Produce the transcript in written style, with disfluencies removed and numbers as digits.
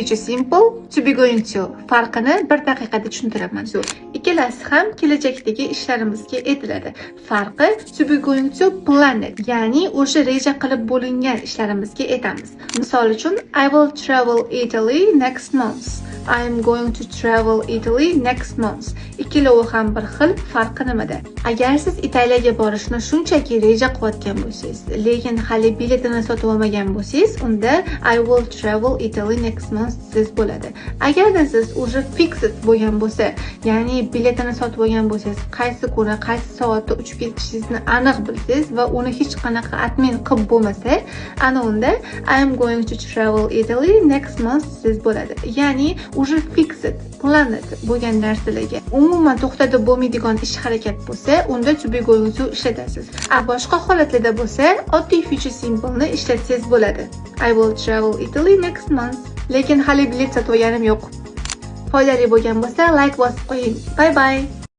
future simple, to be going to farqini bir daqiqada tushuntiraman. Ikkalasi ham kelajakdagi ishlarimizga aytiladi. Farqi to be going to planet, ya'ni o'sha reja qilib bo'lingan ishlarimizga aytamiz. Misol uchun I will travel Italy next month. I am going to travel Italy next month. Ikkalovi ham bir xil, farqi nimada? Agar siz Italiyaga borishni shunchaki reja qilayotgan bo'lsangiz, lekin hali biletini sotib olmagan bo'lsangiz, unda I will travel Italy next month siz bo'ladi. Agarda siz уже fixed bo'lgan bo'lsa, ya'ni biletini sotib olgan bo'lsangiz, qaysi kuni, qaysi soatda uchib ketishingizni aniq bilsangiz va uni hech qanaqa admin qilib bo'lmasa, ana unda I am going to travel Italy next month siz bo'ladi. Ya'ni уже fixed, planet bo'lgan narsalarga umuman to'xtatib bo'lmaydigan ish harakat bo'lsa, unda to be going to ishlatasiz. Boshqa holatlarda bo'lsa, oddiy future simple ni ishlatsangiz bo'ladi. I will travel Italy next month. Lekin hali bilet sotib olganim yo'q. Foydali bo'lgan bo'lsa, like bosib qo'ying. Bye bye.